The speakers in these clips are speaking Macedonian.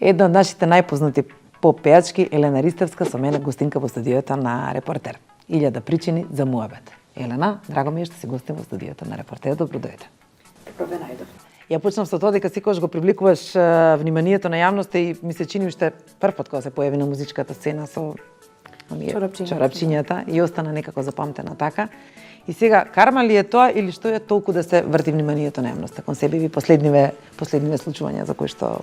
Една од нашите најпознати поп-пејачки, Елена Ристевска, со мене гостинка во студиото на Репортер. 1000 причини за муабет. Елена, драго ми е што си гостин во студиото на Репортер. Добро дојде. Добро ве најдов. Ја почнав со тоа дека секогаш го привлекуваш вниманието на јавноста и ми се чини уште прв пат кога се појави на музичката сцена со чорапчињата и остана некако запамтена така. И сега, карма ли е тоа или што е толку да се врти вниманието на јавноста кон себе ви последниве случувања за кои што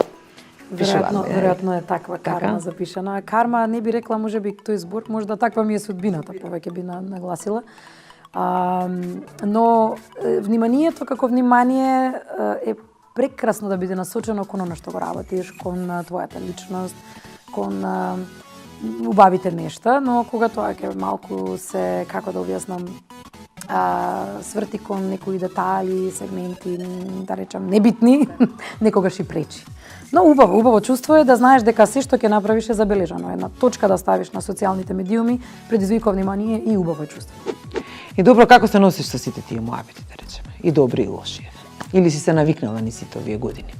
пишуваме? Веројатно е таква карма запишана. Карма не би рекла, можеби тој збор, можда таква ми е судбината, повеќе би нагласила. Но вниманието како внимание е прекрасно да биде насочено кон она што го работиш, кон твојата личност, кон убавите нешта, но кога тоа ќе малку се, како да објаснам, сврти кон некои детали, сегменти, да речам, небитни, некогаш и пречи. Но убаво чувство е да знаеш дека се што ќе направиш е забележано. Една точка да ставиш на социјалните медиуми предизвикува внимание и убаво чувство. И добро, како се носиш со сите тие муабети, да речеме, и добри и лоши? Или си се навикнала ни сите овие години?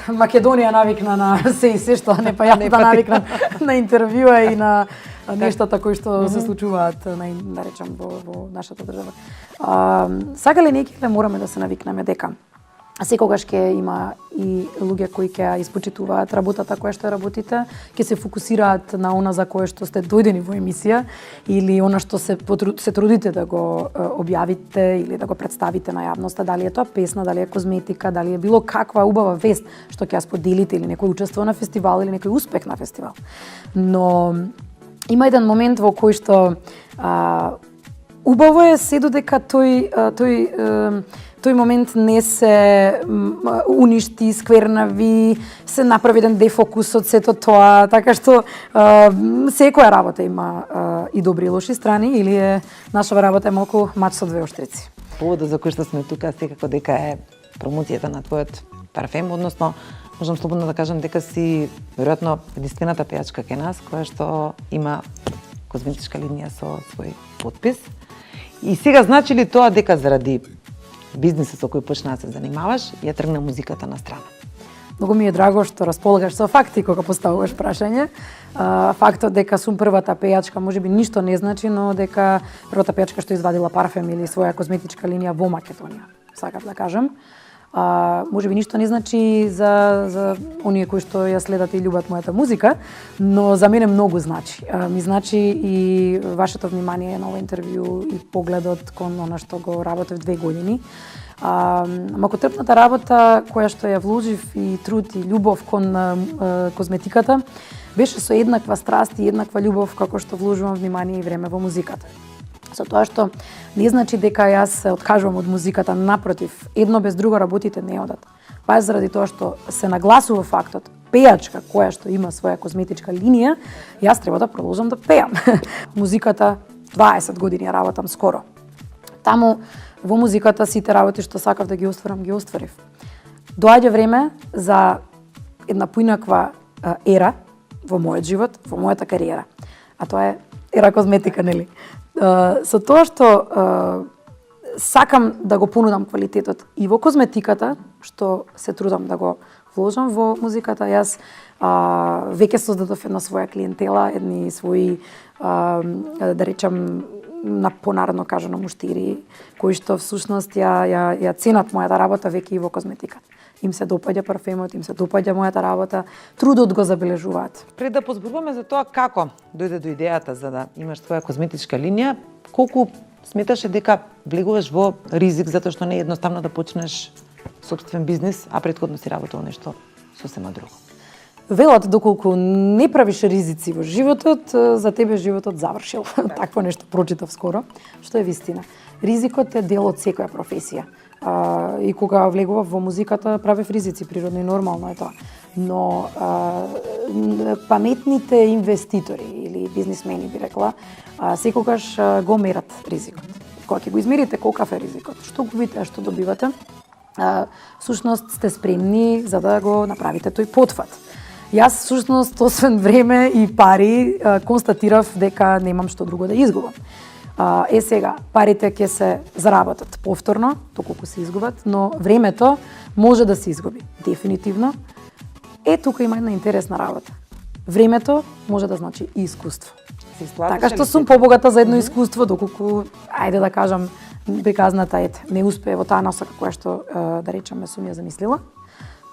Македонија навикна на се и се што, не па ја да навикнам на интервјуа и на нештата кои што се случуваат, да речам, во нашата држава. Сакале не ќе мораме да се навикнеме дека секогаш ќе има и луѓе кои ќе испочитуваат работата која што работите, ќе се фокусираат на она за кое што сте дојдени во емисија или она што се трудите да го објавите или да го представите на јавноста, дали е тоа песна, дали е козметика, дали е било каква убава вест што ќе ја споделите или некој учествува на фестивал или некој успех на фестивал. Но има еден момент во кој што убаво е се додека тој момент не се уништи, сквернави, се направи еден дефокус од сето тоа, така што секоја работа има и добри и лоши страни, или нашава работа е малку мач со двеоштрици. Поводот за кој што сме тука секако дека е промоцијата на твојот парфем, односно можам слободно да кажам дека си веројатно единствената пејачка кај нас која што има козметичка линија со свој потпис. И сега значи ли тоа дека заради бизнисот со кој почна да се занимаваш, ја тргна музиката на страна? Многу ми е драго што располагаш со факти кога поставуваш прашање. Фактот дека сум првата пејачка можеби ништо не значи, но дека првата пејачка што извадила парфем или своја козметичка линија во Македонија, сакам да кажам. Можеби ништо не значи за оние кои што ја следат и љубат мојата музика, но за мене многу значи. Ми значи и вашето внимание на овој интервју и погледот кон она што го работев 2 години. Макотрпната работа која што ја вложив и труд и љубов кон козметиката беше со еднаква страст и еднаква љубов како што вложувам внимание и време во музиката. Со тоа што не значи дека јас се откажувам од музиката, напротив, едно без друго работите не одат. Па заради тоа што се нагласува фактот, пејачка која што има своја козметичка линија, јас треба да продолжам да пеам. Музиката 20 години работам скоро. Таму во музиката сите работи што сакав да ги остварам, ги остварив. Доаѓа време за една поинаква ера во мојот живот, во мојата кариера. А тоа е ера козметика, нели? Со тоа што сакам да го понудам квалитетот и во козметиката, што се трудам да го вложам во музиката, јас веќе создадов една своја клиентела, едни своји, да речам, на понародно кажано муштири, кои што всушност ја ценат мојата работа веќе и во козметиката. Им се допаѓа парфемот, им се допаѓа мојата работа, трудот го забележуваат. Пред да позборуваме за тоа како дојде до идејата за да имаш твоја козметичка линија, колку сметаше дека влегуваш во ризик затоа што не е едноставно да почнеш сопствен бизнис, а претходно си работел нешто сосема друго? Велат доколку не правиш ризици во животот, за тебе животот завршил. Такво нешто прочитав скоро, што е вистина. Ризикот е дел од секоја професија. И кога влегував во музиката, правев ризици, природно и нормално е тоа. Но паметните инвеститори или бизнисмени, би рекла, секогаш го мерат ризикот. Кога ќе го измерите колкав е ризикот, што губите, а што добивате, всушност сте спремни за да го направите тој потфат. Јас всушност освен време и пари констатирав дека немам што друго да изгубам. Сега, парите ќе се заработат повторно, доколку се изгубат, но времето може да се изгуби, дефинитивно. тука има една интересна работа. Времето може да значи и искуство. Се исплатиш Така што ли сум ти? побогата за едно искуство, доколку, ајде да кажам, приказната не успее во таа насока која што, да речеме, сум ја замислила.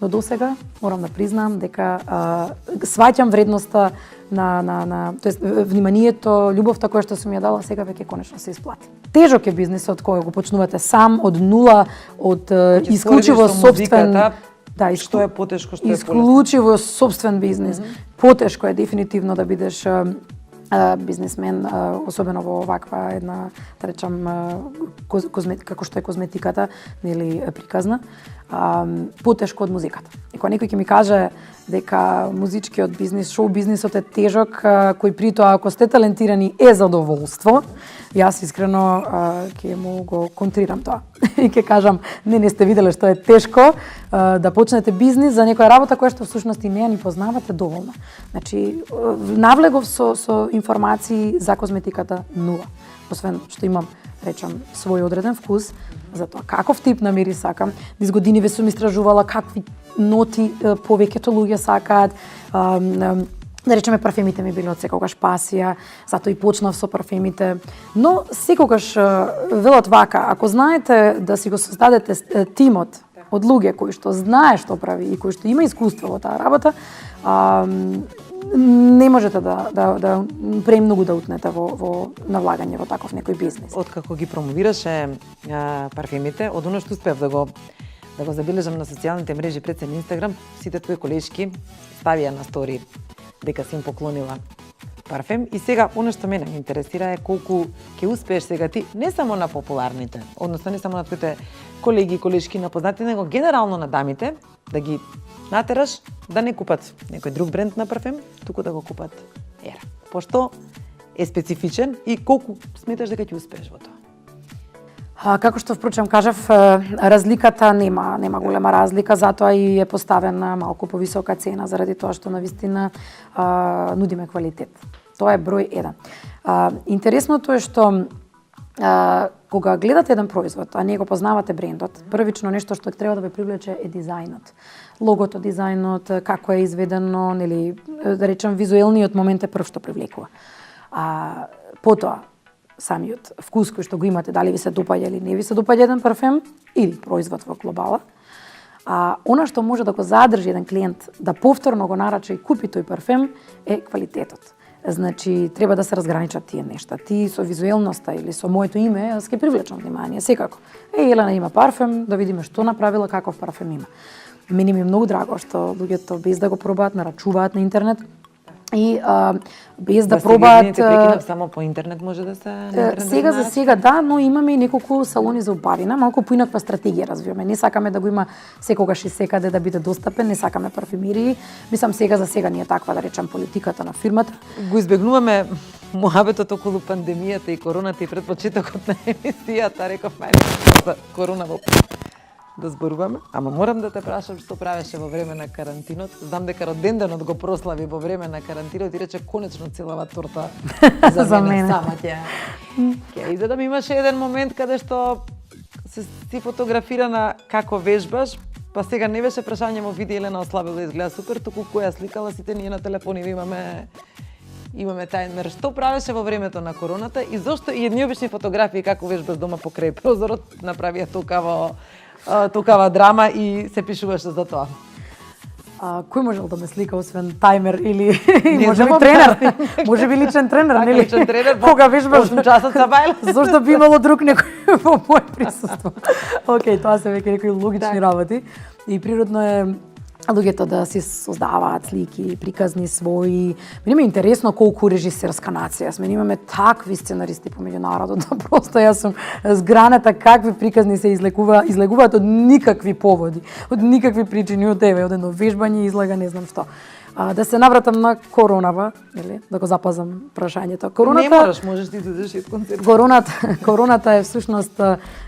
Но досега морам да признам дека сваќам вредноста тоест вниманието, љубовта која што сум ја дала, сега веќе конечно се исплати. Тежок е бизнисот кој го почнувате сам од нула, од исклучиво собствен, што е потешко, што е полесно? Исклучиво собствен бизнис. Потешко е дефинитивно да бидеш бизнисмен, особено во ваква една, да речам, како што е козметиката, нели приказна, потешко од музиката. И кога некој ќе ми каже дека музичкиот бизнис, шоу бизнисот е тежок, кој при тоа ако сте талентирани е задоволство, јас искрено ќе му го контрирам тоа. И ќе кажам, не сте виделе што е тешко да почнете бизнис за некоја работа која што всушност и не ја ни познавате доволно. Значи, навлегов со информации за козметиката нула. Освен што имам, речам, свој одреден вкус за тоа каков тип на мирис сакам. Низ години ве сум истражувала какви ноти повеќето луѓе сакаат. Да речеме, парфемите ми биле од секогаш пасија, затоа и почнав со парфемите. Но секогаш велат вака, ако знаете да си го создадете тимот од луѓе кои што знае што прави и кои што има искуство во таа работа, не можете да премногу да утнете во навлагање во таков некој бизнис. Откако ги промовираше парфемите, од оно што успеав да го забележам на социјалните мрежи пред се на Инстаграм, сите твои колешки ставија на стори дека си им поклонила парфем. И сега, оно што мене ме интересира е колку ќе успееш сега ти, не само на популарните, односно не само на твоите колеги и колешки на познати, него генерално на дамите, да ги натераш да не купат некој друг бренд на парфем, туку да го купат Ера. Пошто е специфичен и колку сметаш дека ќе успееш во тоа? Како што впрочем кажав, разликата нема голема разлика, затоа и е поставена малку повисока цена заради тоа што навистина нудиме квалитет. Тоа е број 1. Интересното е што кога гледате еден производ, а не го познавате брендот, првично нешто што треба да ве привлече е дизајнот. Логото, дизајнот, како е изведено, нели, да речем, визуелниот момент е прв што привлекува. Потоа, самиот вкус кој што го имате, дали ви се допаѓа или не ви се допаѓа еден парфем или производ во глобала. Она што може да го задржи еден клиент да повторно го нарача и купи тој парфем е квалитетот. Значи, треба да се разграничат тие нешта. Ти со визуелноста или со моето име, јас ќе привлечам внимание, секако. Елена има парфем, да видиме што направила, каков парфем има. Мене ми е многу драго што луѓето без да го пробаат, нарачуваат на интернет и без да пробаат. Само по интернет може да се на интернет. Сега за сега да, но имаме и неколку салони за убавина, малку поинаква стратегија развиваме. Не сакаме да го има секогаш и секаде да биде достапен, не сакаме парфемерии. Мислам сега за сега не е таква, да речам, политиката на фирмата. Го избегнуваме муабетот околу пандемијата и короната и пред почетокот на емисијата, реков мајле за корона да зборуваме, ама морам да те прашам што правеше во време на карантинот. Знам дека роденденот го прослави во време на карантинот и рече конечно целава торта за мене сама ќе изедам. Имаше еден момент каде што се ти фотографирана како вежбаш, па сега не беше прашање во видео Елена ослабила, изгледа супер, туку која сликала, сите ние на телефони имаме тајмер. Што правеше во времето на короната и зошто и едни обични фотографии како вежбаш дома покрај прозорот направија толкава драма и се пишуваше за тоа? Кој можел да ме слика освен тајмер или може би тренер? Може би личен тренер, нели? Личен тренер, кога вежбаш 8 часот са бајле. Зошто би имало друг некој во моје присуство? Океј, тоа се веќе некои логични работи и природно е луѓето да си создаваат слики, приказни своји. Мене ми е интересно колку режисерска нација сме. Имаме такви сценаристи помеѓу народот, да просто јас сум зграната какви приказни се излегуваат од никакви поводи, од никакви причини, од еве, од едно вежбање, излага, не знам што. Да се навратам на коронава, или да го запазам прашањето. Не можеш ти да идеш од концерт. Короната е всушност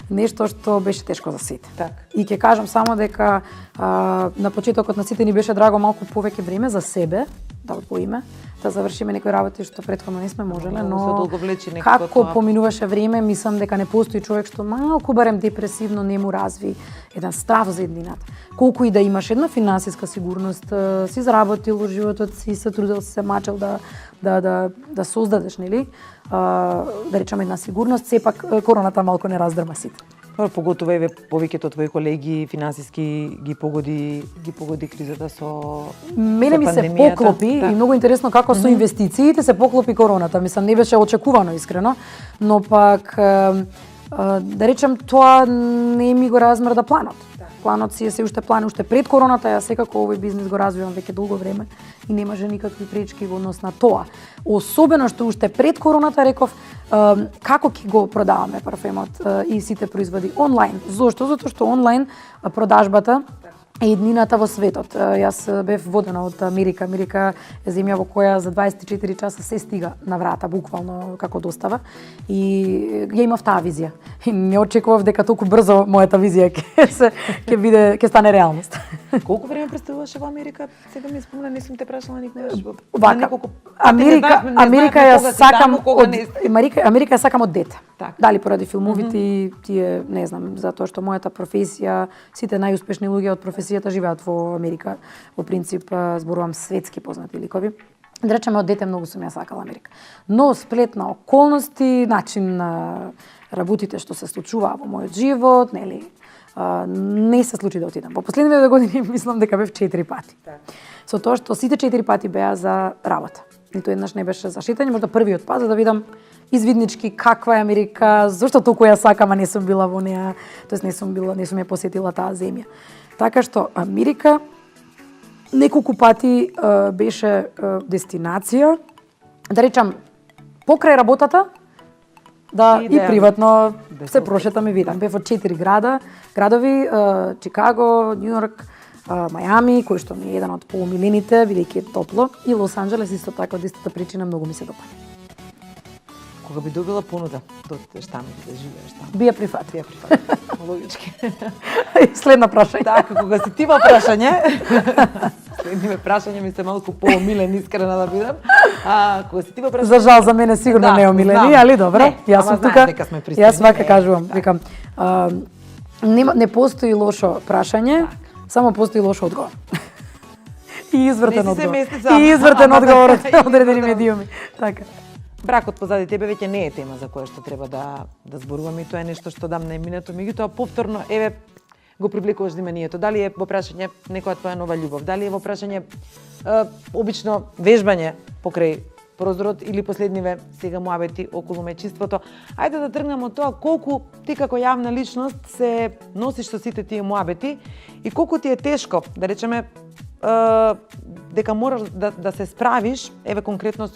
нешто што беше тешко за сите. Так. И ќе кажам само дека на почетокот на сите ни беше драго малку повеќе време за себе, да одвоиме, да завршиме некои работи што претходно не сме можеле, Многу се но одолговлечи некако како тоа. поминуваше време, мислам дека не постои човек што малку барем депресивно не му разви еден страв за еднината. Колку и да имаш една финансиска сигурност, си заработил во животот, си се трудел, си се мачел да создадеш, нели? Да речеме една сигурност, сепак короната малку не раздрма сите. Поготово еве повеќето твои колеги финансиски ги погоди кризата со Мене ми се пандемијата. поклопи и многу интересно како со инвестициите се поклопи короната. Мислам не беше очекувано искрено, но пак да речем тоа не ми го размрда планот. Планот си е се уште план, уште пред короната, ја секако овој бизнис го развивам веќе долго време и немаше никакви пречки во однос на тоа. Особено што уште пред короната реков како ќе го продаваме парфемот и сите производи онлайн. Зошто? Затоа што онлайн продажбата е еднината во светот. Јас бев водена од Америка. Америка е земја во која за 24 часа се стига на врата, буквално како достава. И ја имав таа визија. И не очекував дека толку брзо мојата визија ќе стане реалност. Колку време представуваше во Америка? Сега ми спомна, не сум те прашала никогаш. Вака, Америка ја сакам од дете. Так. Дали поради филмовите, тие, не знам, затоа што мојата професија, сите најуспешни луѓе од професијата живеат во Америка. Во принцип, зборувам светски познати ликови. Да речеме, од дете многу сум ја сакала Америка. Но сплет на околности, начин на работите што се случуваа во мојот живот, нели, не се случи да отидам. Во последниве години мислам дека бев 4 пати. Со тоа што сите 4 пати беа за работа. Ниту еднаш не беше за шетање, можда првиот пат за да видам извиднички каква е Америка, зошто толку ја сакам, а не сум била во неа, тоест не сум ја посетила таа земја. Така што Америка неколку пати беше дестинација, да речам, покрај работата, и приватно се прошетам и видам. Бев во 4 градови, Чикаго, Њујорк, Мајами, кој што ми е еден од поомилените, бидејќи е топло, и Лос Анџелес исто така од истата причина многу ми се допаѓа. Кога би добила понуда да отидеш таму да живееш таму? Би ја прифатила. Логички. Следно прашање. Така, кога си ти во прашање, следниве прашање ми се малку поомилени, искрена да бидам. Кога си ти во прашање... За жал за мене сигурно не омилени, али добро. Јас сум тука. Јас вака кажувам, викам, не постои лошо прашање, само постои лош одговор. И извртен одговор. И извртен одговор од одредени медиуми. Така. Бракот позади тебе веќе не е тема за која што треба да зборуваме и тоа е нешто што дам наиминато, меѓутоа повторно еве го привлекуваш вниманието. Дали е во прашање некоја твоја нова љубов, дали е во прашање обично вежбање покрај прозорот или последниве сега муабети околу мејчиството. Ајде да тргнеме од тоа колку ти како јавна личност се носиш со сите тие муабети и колку ти е тешко, да речеме, дека мораш да се справиш, еве конкретно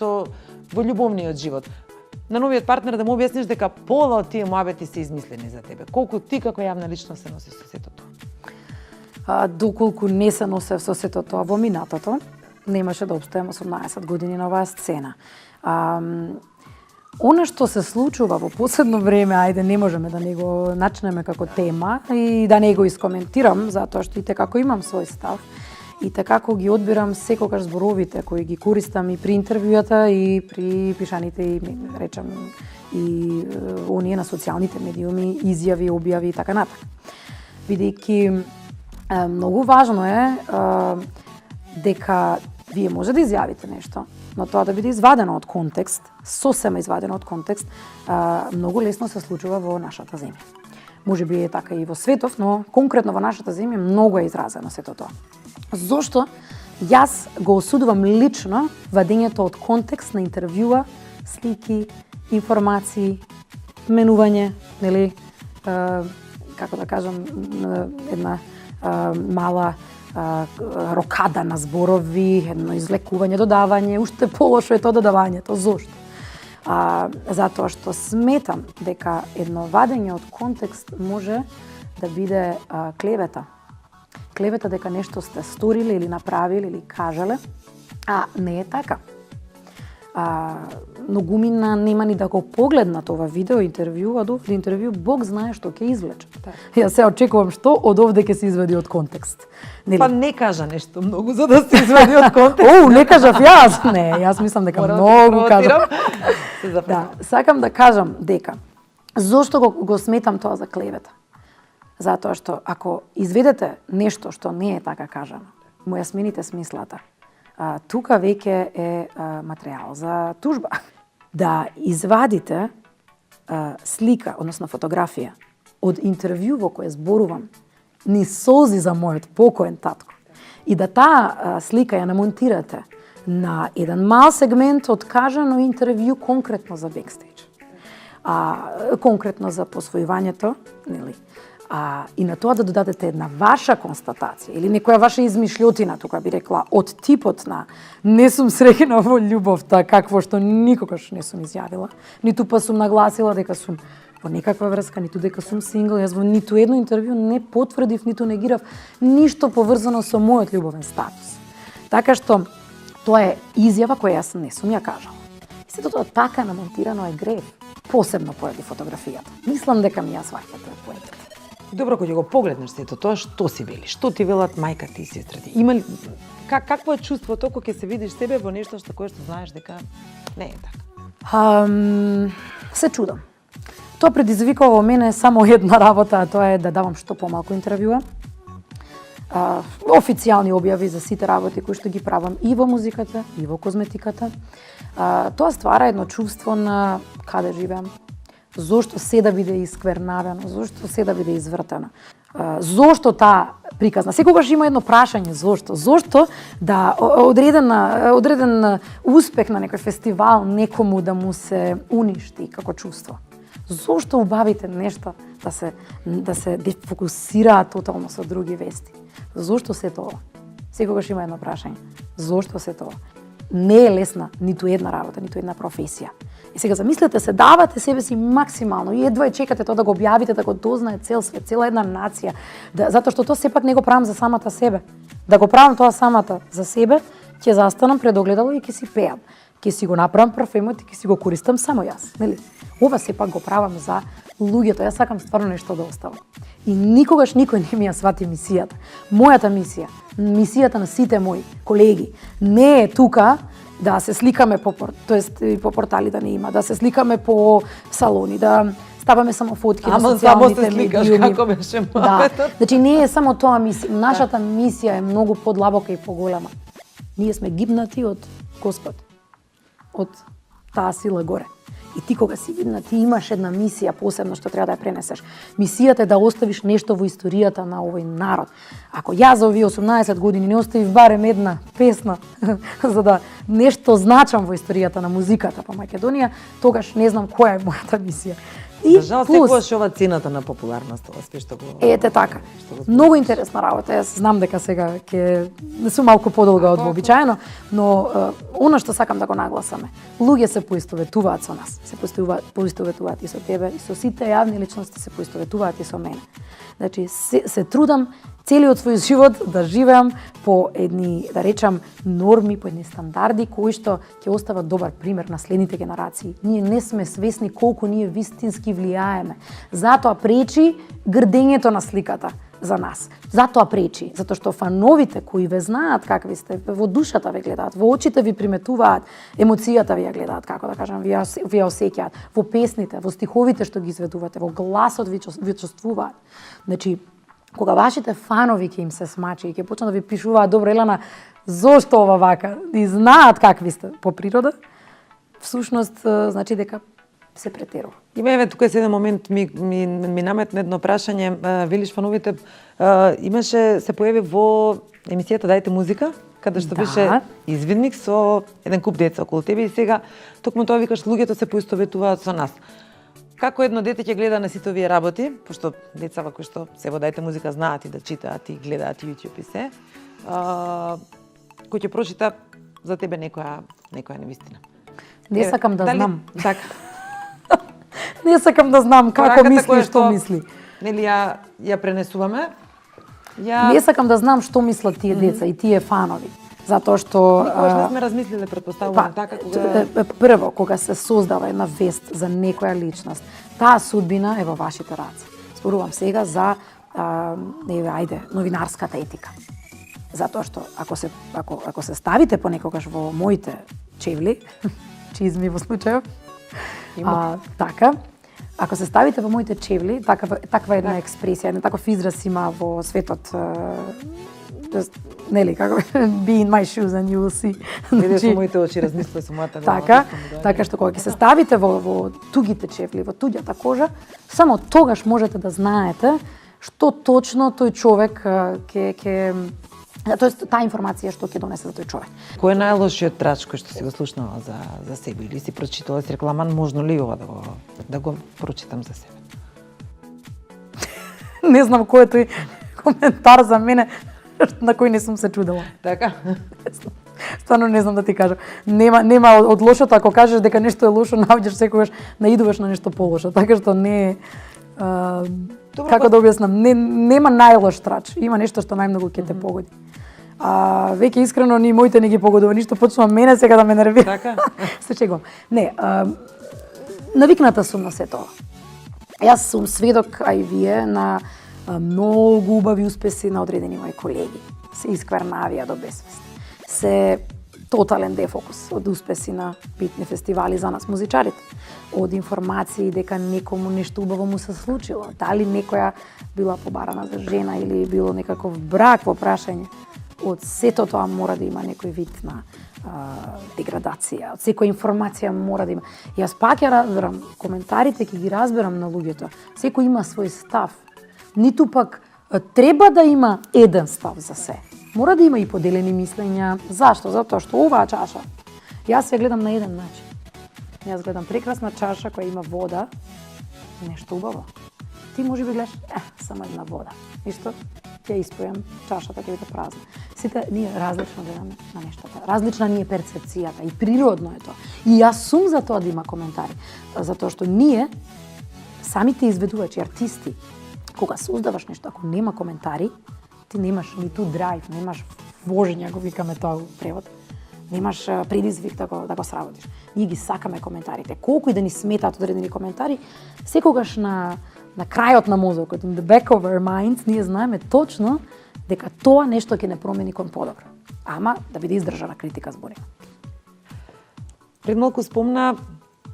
во љубовниот живот. На новиот партнер да му објасниш дека пола од тие муабети се измислени за тебе. Колку ти како јавна личност се носиш со сето тоа? Доколку не се носев со сето тоа во минатото, немаше да обстојам 18 години на оваа сцена. Она што се случува во последно време, ајде не можеме да не го начнеме како тема и да не го искоментирам, затоа што и како имам свој став и како ги одбирам секогаш зборовите кои ги користам и при интервјуата и при пишаните и речам и оние на социјалните медиуми, изјави, објави и така натаму. Бидејќи многу важно е дека вие може да изјавите нешто, но тоа да биде извадено од контекст, сосема извадено од контекст, многу лесно се случува во нашата земја. Може би е така и во светов, но конкретно во нашата земја многу е изразено сето тоа. Зошто јас го осудувам лично вадењето од контекст на интервјуа, слики, информации, менување, нели, како да кажам, една мала рокада на зборови, едно излекување, додавање, уште полошо е тоа додавањето. Зошто? Затоа што сметам дека едно вадење од контекст може да биде клевета. Клевета дека нешто сте сториле или направиле или кажале, а не е така. многумина нема ни да го погледнат ова видео интервју, од овде интервју Бог знае што ќе извлече. Јас се очекувам што од овде ќе се извади од контекст. Нели? Па не кажа нешто многу за да се извади од контекст. Не кажав јас. Не, јас мислам дека многу кажав. Да, сакам да кажам дека зошто го сметам тоа за клевета? Затоа што ако изведете нешто што не е така кажано, му ја смените смислата, тука веќе е материјал за тужба. Да извадите слика, односно фотографија, од интервју во кое зборувам ни солзи за мојот покоен татко и да таа слика ја намонтирате на еден мал сегмент од кажано интервју конкретно за бекстејдж, конкретно за посвојувањето, нели? И на тоа да додадете една ваша констатација или некоја ваша измишлјотина, тука би рекла, од типот на не сум среќна во љубовта, какво што никогаш не сум изјавила, ниту па сум нагласила дека сум во некаква врска, ниту дека сум сингл, јас во ниту едно интервју не потврдив, ниту негирав ништо поврзано со мојот љубовен статус. Така што тоа е изјава која јас не сум ја кажала. И сето тоа така намонтирано е грев, посебно поради фотографијата. Мислам дека ми ја сваќате поетите. Добро, кога го погледнеш сето тоа, што си вели? Што ти велат мајка ти, сестра ти? Има ли какво е чувството кога ќе се видиш себе во нешто што кое што знаеш дека не е така? Се чудам. Тоа предизвикува во мене само една работа, а тоа е да давам што помалку интервјуа. Официјални објави за сите работи кои што ги правам и во музиката, и во козметиката. Тоа ствара едно чувство на каде живеам, зошто се да биде исквернавено, зошто се да биде извртено, зошто таа приказна. Секогаш има едно прашање, зошто? Зошто да одреден успех на некој фестивал некому да му се уништи како чувство? Зошто убавите нешта да се дефокусираат тотално со други вести? Зошто се тоа? Секогаш има едно прашање. Зошто се тоа? Не е лесна ниту една работа, ниту една професија. И сега замислете се, давате себе си максимално и едва чекате тоа да го објавите, да го дознае цел свет, цела една нација, затоа што тоа сепак не го правам за самата себе. Да го правам тоа самата за себе, ќе застанам пред огледало и ќе си пеам. Ќе си го направам парфемот и ќе си го користам само јас, нели? Ова сепак го правам за луѓето, јас сакам стварно нешто да оставам. И никогаш никој не ми ја свати мисијата. Мојата мисија, мисијата на сите мои колеги, не е тука да се сликаме по портали да не има, да се сликаме по салони, да ставаме само фотки на социјалните медиуми. Како беше да. Значи не е само тоа мисија, нашата мисија е многу подлабока и поголема. Ние сме гибнати од Господ, од таа сила горе. И ти кога си видна, ти имаш една мисија посебно што треба да ја пренесеш. Мисијата е да оставиш нешто во историјата на овој народ. Ако јас за овие 18 години не оставив барем една песна за да нешто значам во историјата на музиката по Македонија, тогаш не знам која е мојата мисија. И за жал секогаш ова цената на популарност, ова све што го... Ете така. Многу интересна работа. Јас знам дека сега ќе не сум малку подолга од вообичаено, но она што сакам да го нагласаме. Луѓе се поистоветуваат со нас. Се поистоветуваат и со тебе, и со сите јавни личности се поистоветуваат и со мене. Значи се трудам целиот свој живот да живеам по едни, да речам, норми, по едни стандарди кои што ќе остават добар пример на следните генерации. Ние не сме свесни колку ние вистински влијаеме. Затоа пречи грдењето на сликата за нас. Затоа пречи, затоа што фановите кои ве знаат какви сте, во душата ве гледаат, во очите ви приметуваат, емоцијата ви ја гледаат, како да кажам, ви ја осеќаат, во песните, во стиховите што ги изведувате, во гласот ви чувствуваат. Значи, кога вашите фанови ќе им се смачи и ќе почнат да ви пишуваат, добро Елена, зошто ова вака, и знаат какви сте по природа, всушност значи дека се претерува. Има еве тука еден момент ми наметна едно прашање, велиш фановите, имаше се појави во емисијата Дајте музика, каде што беше извидник со еден куп деца околу тебе и сега токму тоа викаш луѓето се поистоветуваат со нас. Како едно дете ќе гледа на сите овие работи, пошто децава кои што се во Дајте музика знаат и да читаат и гледаат YouTube и се, кој ќе прочита за тебе некоја невистина. Не сакам да знам. Така. Не сакам да знам како мисли, што мисли. Нели ја пренесуваме. Не сакам да знам што мислат тие деца и тие фанови. Затоа што Никогаш не сме размислиле, претпоставувам така кога прво кога се создава една вест за некоја личност, таа судбина е во вашите раце. Зборувам сега за новинарската етика. Затоа што ако се ставите понекогаш во моите чевли, чизми во случајов, така, ако се ставите во моите чевли, таква една експресија, еден таков израз има во светот, нели, како be in my shoes and you will see. Видеш со моите очи, размислувам со мојата глава. Така што кога ќе се ставите во тугите чевли, во туѓата кожа, само тогаш можете да знаете што точно тој човек ќе тоест таа информација што ќе донесе за тој човек. Кој е најлошиот трач кој што си го слушнала за себе или си прочитала, си рекла, ман можно ли ова да го прочитам за себе? Не знам кој е тој коментар за мене на кој не сум се чудела. Така? Стварно не знам да ти кажам. Нема од лошото, ако кажеш дека нешто е лошо, наоѓаш секогаш наидуваш на нешто полошо. Така што не е како да објаснам, нема најлош трач. Има нешто што најмногу ќе те погоди. Веќе искрено ни моите не ги погодува ништо, почнува мене сега да ме нервира. Така? Се чегувам. Не, навикната сум на се тоа. Јас сум сведок, а и вие, на многу убави успеси на одредени мои колеги. Се исквернавија до безсвест. Се тотален дефокус од успеси на битни фестивали за нас музичарите. Од информации дека некому нешто убаво му се случило. Дали некоја била побарана за жена или било некаков брак во прашање. Од сето тоа мора да има некој вид на деградација. Од секоја информација мора да има. Јас пак ја разберам, коментарите ќе ги разберам на луѓето. Секој има свој став. Ниту пак треба да има еден став за се. Мора да има и поделени мислења. Зашто? Затоа што оваа чаша, јас ја гледам на еден начин. Јас гледам прекрасна чаша која има вода, нешто убаво. Ти може би гледаш, само една вода. Ништо, ќе испојам, чашата ќе биде празна. Сите ние различно гледаме на нештата. Различна ни е перцепцијата и природно е тоа. И јас сум за тоа да има коментари. Затоа што ние, самите изведувачи, артисти, кога создаваш нешто, ако нема коментари, ти немаш ниту драйв, немаш вожење, го викаме тоа во превод. Немаш предизвик да го сработиш. Ние ги сакаме коментарите. Колку и да ни сметаат одредени коментари, секогаш на крајот на мозокот, in the back of our minds, ние знаеме точно дека тоа нешто ќе не промени кон подобро. Ама да биде издржана критика зборим. Пред малку спомна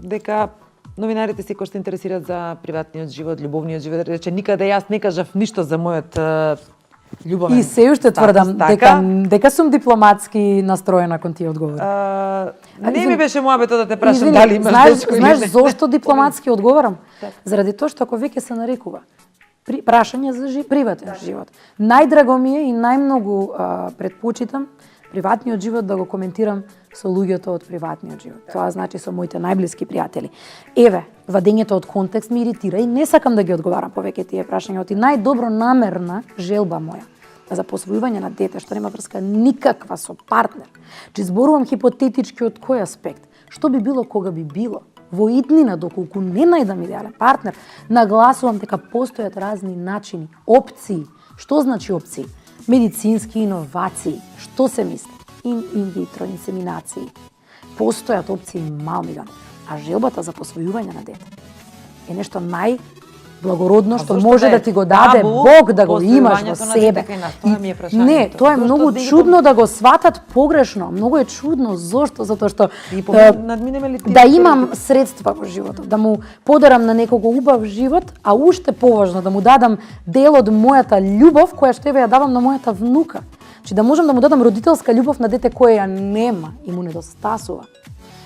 дека новинарите секој што интересираат за приватниот живот, љубовниот живот, рече никаде јас не кажав ништо за мојот љубовен. И се уште тврдам дека сум дипломатски настроена кон тие одговори. Не ми беше мојабето да те прашам дали имаш дечко или не. Знаеш зошто дипломатски одговарам? Заради тоа што ако веќе се нарекува прашање за приватен живот. Најдраго ми е и најмногу предпочитам приватниот живот да го коментирам со луѓето од приватниот живот. Тоа значи со моите најблиски пријатели. Еве, вадењето од контекст ми иритира и не сакам да ги одговарам повеќе тие прашања. Оти најдобро намерна желба моја за посвојување на дете што нема врска никаква со партнер. Че зборувам хипотетички од кој аспект? Што би било кога би било? Во иднина, доколку не најдам идеален партнер, нагласувам дека постојат разни начини, опции. Што значи опции? Медицински иновации. Што се мисли? Инвитро, инсеминации. Постојат опции малмиган, а желбата за посвојување на дете е нешто најблагородно што може да ти го даде Бог да го имаш во себе. Не, тоа е многу чудно да го сватат погрешно. Многу е чудно. Зошто? Затоа што да имам средства во животот, да му подарам на некого убав живот, а уште поважно да му дадам дел од мојата љубов која што ја давам на мојата внука. Че да можам да му дадам родителска љубов на дете кое ја нема и му недостасува.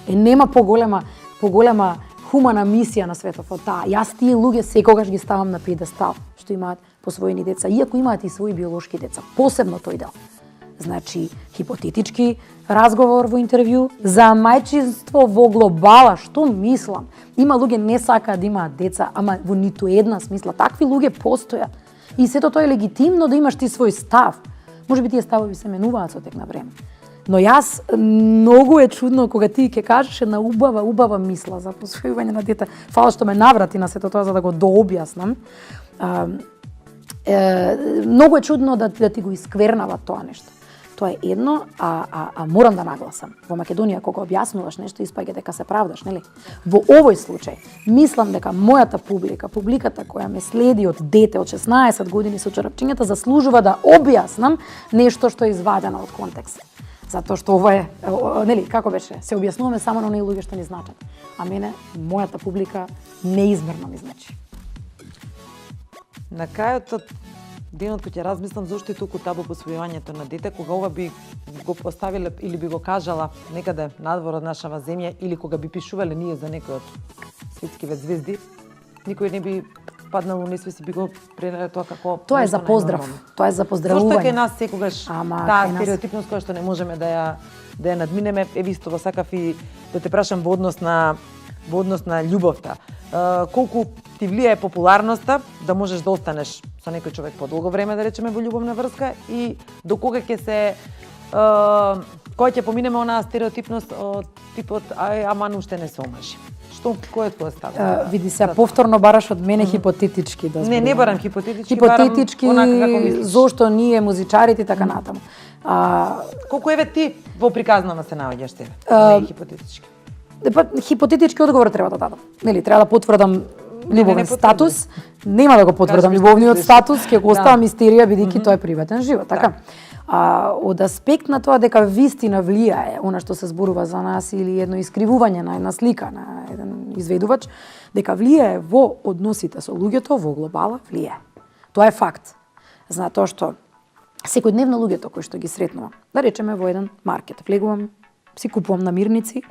Нема поголема хумана мисија на светот од таа. Јас тие луѓе секогаш ги ставам на пиедестал што имаат посвоени деца, иако имаат и своји биолошки деца, посебно тој дел. Значи, хипотетички разговор во интервју за мајчинство во глобала, што мислам? Има луѓе не сакаат да имаат деца, ама во ниту една смисла. Такви луѓе постојат. И сето тоа е легитимно да имаш ти свој став. Може би тие ставови се менуваат со тек на време. Но јас многу е чудно кога ти ќе кажеш една убава мисла за посвојување на дете. Фала што ме наврати на сето тоа за да го дообјаснам. Многу е чудно да ти го исквернава тоа нешто. Тоа е едно, а морам да нагласам. Во Македонија кога објаснуваш нешто испаѓа дека се правдаш, нели? Во овој случај мислам дека мојата публиката која ме следи од дете од 16 години со чорапчињата заслужува да објаснам нешто што е извадено од контекст. Затоа што ова е, нели, како беше, се објаснуваме само на оние луѓе што ни значат. А мене, мојата публика неизмерно ми значи. На крајот од денот кој ќе размислам зошто е толку табу посвојувањето на дете, кога ова би го поставиле или би го кажала некаде надвор од нашава земја или кога би пишувале ние за некој од светскиве звезди, никој не би паднал у несвест и би го пренеле тоа како Тоа е за поздрав, тоа е за поздравување. Зошто е кај нас секогаш таа стереотипност која што не можеме да ја надминеме, еве исто во сакав и да те прашам во однос на љубовта. Колку ти влијае популарноста да можеш да останеш со некој човек подолго време, да речеме, во љубовна врска и до кога ќе се кога ќе поминеме онаа стереотипност од типот аман уште не се омажи. Што кој е твој став? Види се, повторно бараш од мене хипотетички да зборувам. Не барам хипотетички, хипотетички барам онака како мислиш. Зошто ние музичарите така натаму. Колку еве ти во приказнава се наоѓаш тебе? Не хипотетички. Па хипотетички одговор треба да дадам. Нели, треба да потврдам љубовен статус. Нема да го потврдам љубовниот статус, ќе го оставам мистерија бидејќи тоа е приватен живот, така? Од аспект на тоа дека вистина влијае она што се зборува за нас или едно искривување на една слика на еден изведувач, дека влијае во односите со луѓето во глобала, влијае. Тоа е факт. Затоа што секојдневно луѓето кои што ги сретнувам, да речеме во еден маркет, влегувам, си купувам намирници,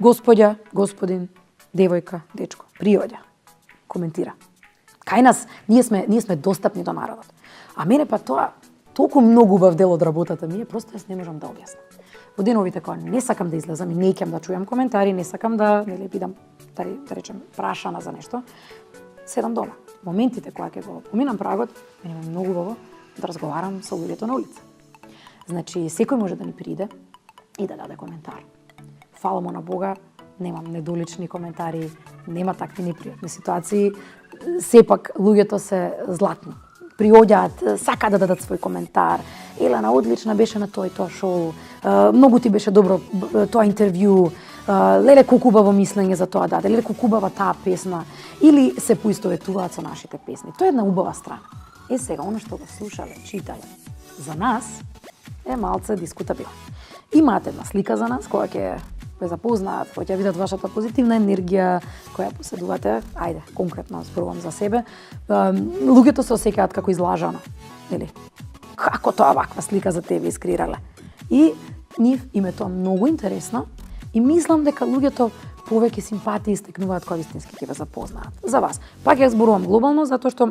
господја, господин, девојка, дечко, приоѓа, коментира. Кај нас ние сме достапни до народот. А мене па тоа толку многу убав дел од работата ми е, просто јас не можам да објаснам. Во деновите кога не сакам да излезам и не ќам да чујам коментари, не сакам да бидам да речем прашана за нешто, седам дома. Моментите кога ќе го поминам прагот, мене е многу убаво да разговарам со луѓето на улица. Значи секој може да ни приде и да даде коментар. Фала му на Бога, немам недолични коментари, нема такви непријатни ситуации. Сепак луѓето се златни. Приоѓаат, сака да дадат свој коментар. Елена одлична беше на тоа и тоа шоу. Многу ти беше добро тоа интервју. Леле колку убаво мислење за тоа даде. Леле колку убава таа песна. Или се поистоветуваат со нашите песни. Тоа е една убава страна. Сега, оно што го слушале, читале за нас е малце дискутабилно. Имаат една слика за нас која ќе ве запознаат, која ќе видат вашата позитивна енергија која поседувате, ајде, конкретно зборувам за себе, луѓето се осеќаат како излажано, нели? Како тоа ваква слика за тебе искреирале? И нив им е тоа многу интересно и мислам дека луѓето повеќе симпатии стекнуваат кога вистински ќе ве запознаат. За вас. Пак ја зборувам глобално затоа што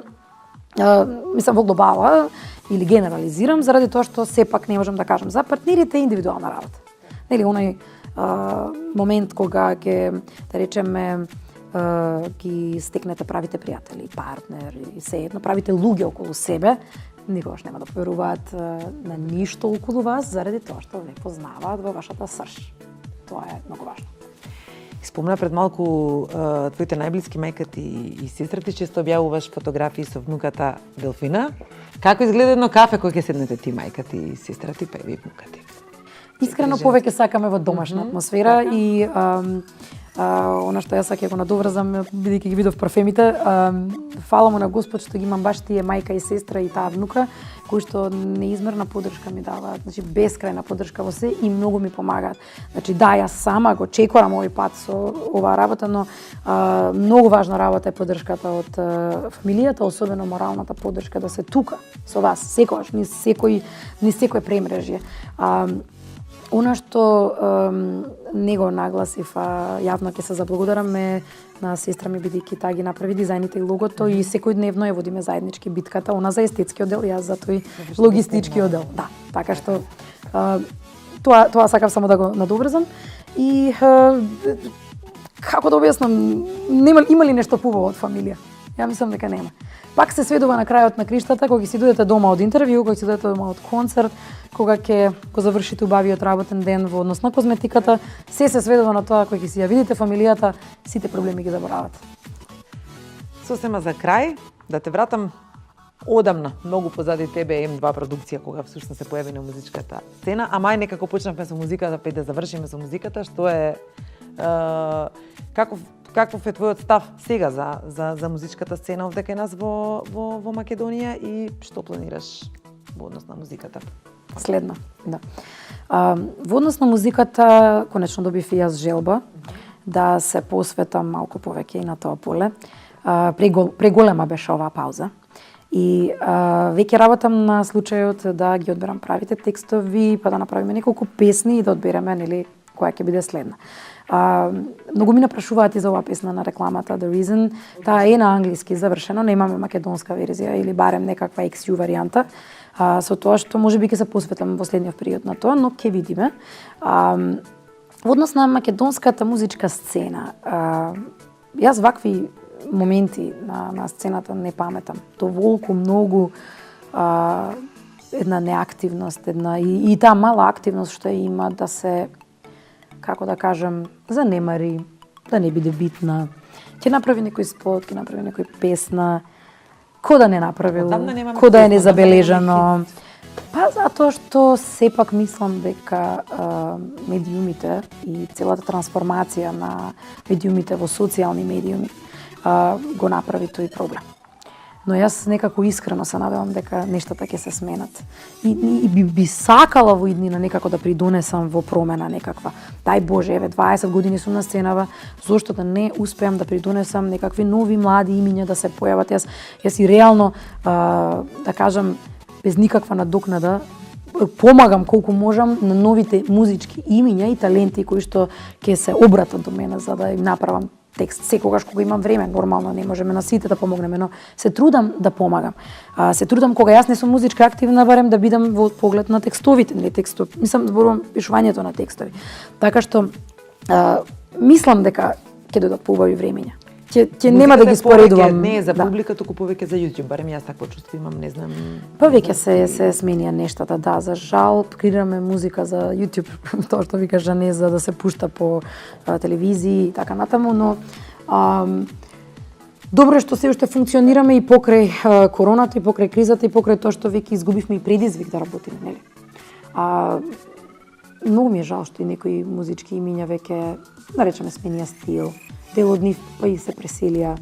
мислам во глобала или генерализирам заради тоа што сепак не можам да кажам за партнерите индивидуална работа. Нели онај момент кога ќе да речеме ги стекнете правите пријатели, партнер и се едно правите луѓе околу себе, никогаш нема да поверуваат на ништо околу вас заради тоа што ве познаваат во вашата срж. Тоа е многу важно. Спомна пред малку твоите најблиски мајката и сестрата, често објавуваш фотографии со внуката Делфина. Како изгледа едно кафе кога ќе седнете ти мајката и сестрата па и внуката? Искрено повеќе сакаме во домашна атмосфера и она што јас ќе го надоврзам бидејќи ги видов парфемите, фала му на Господ што ги имам баш тие мајка и сестра и таа внука кои што неизмерна поддршка ми даваат, значи безкрајна поддршка во се и многу ми помагаат. Значи да, јас сама го чекорам овој пат со оваа работа, но многу важна работа е поддршката од фамилијата, особено моралната поддршка да се тука со вас секогаш, ни секој премрежје. Она што не го нагласив, јавно ќе се заблагодарам на сестра ми бидејќи таа ги направи дизајните и логото и секојдневно ја водиме заеднички битката, она за естетски оддел, јас за тој логистички оддел. Да, така што тоа сакам само да го надоврзам и како да објаснам, има ли нешто побаво од фамилија? Ја мислам дека нема. Пак се сведува на крајот на криштата, кога ќе си дојдете дома од интервју, кога ќе си дојдете дома од концерт, кога ќе го завршите убавиот работен ден во однос на козметиката, се сведува на тоа кога ќе си ја видите фамилијата, сите проблеми ги заборавате. Сосема за крај, да те вратам одамна, многу позади тебе М2 продукција кога всушност се појави на музичката сцена, а мај некако почнавме со музиката, па и да завршиме со музиката, што е каков е твојот став сега за музичката сцена овде кај нас во Македонија и што планираш во однос на музиката? Следно, да. Во однос на музиката, конечно добив и јас желба да се посветам малку повеќе и на тоа поле. Преголема беше оваа пауза. И веќе работам на случајот да ги одберам правите текстови, па да направиме неколку песни и да одбереме нели која ќе биде следна. Многу ми напрашуваат и за оваа песна на рекламата The Reason. Таа е на англиски завршено, немаме македонска верзија или барем некаква XU варијанта. Со тоа што можеби ќе се посветам во следниот период на тоа, но ќе видиме. Во однос на македонската музичка сцена, јас вакви моменти на сцената не паметам. Доволку многу една неактивност, и таа мала активност што има да се, како да кажам, занемари, да не биде битна. Ќе направи некој спот, ќе направи некој песна, ко да не направил, ко да е незабележано. Па затоа што сепак мислам дека медиумите и целата трансформација на медиумите во социјални медиуми го направи тој проблем. Но јас некако искрено се надевам дека нештата ќе се сменат. И би сакала во иднина некако да придонесам во промена некаква. Дај Боже, еве 20 години сум на сценава, зошто да не успеам да придонесам некакви нови млади имиња да се појават. Јас и реално да кажам без никаква надокнада помагам колку можам на новите музички имиња и таленти кои што ќе се обратат до мене за да им направам текст секогаш кога имам време. Нормално не можеме на сите да помогнеме, но се трудам да помагам. Се трудам кога јас не сум музичка активна, барем да бидам во поглед на текстовите, нели текстови. Мислам зборувам пишувањето на текстови. Така што мислам дека ќе дојдат поубави времиња. Ќе нема да ги споредувам. Не е за публика, туку повеќе за YouTube, барем јас такво чувство имам, не знам. Повеќе се сменија нештата, да, за жал, креираме музика за YouTube, тоа што ви кажа, не за да се пушта по телевизии и така натаму, но добро е што се уште функционираме и покрај короната, и покрај кризата, и покрај тоа што веќе изгубивме и предизвик да работиме, нели? Многу ми е жал што и некои музички имиња веќе, да речеме, сменија стил. Дел од нив па и се преселија.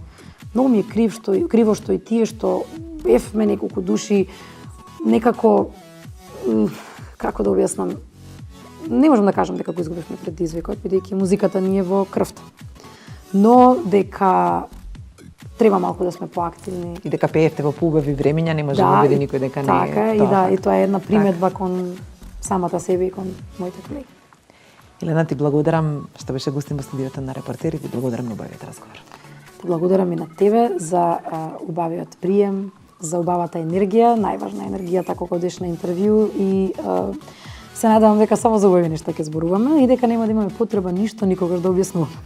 Многу ми е криво што и тие што бевме неколку души некако, како да објаснам, не можам да кажам дека го изгубивме предизвикот, бидејќи музиката ни е во крвта. Но дека треба малку да сме поактивни. И дека пеевте во поубави времиња, не може да биде никој дека не е. Така, и тоа е една приметба кон самата себе и кон моите колеги. Елена, ти благодарам што беше гостин во студиото на Репортер и ти благодарам на убавиот разговор. Ти благодарам и на тебе за убавиот прием, за убавата енергија, најважна енергијата кога одиш на интервју и се надевам дека само за убави нешта ќе зборуваме и дека нема да имаме потреба ништо никогаш да објаснуваме.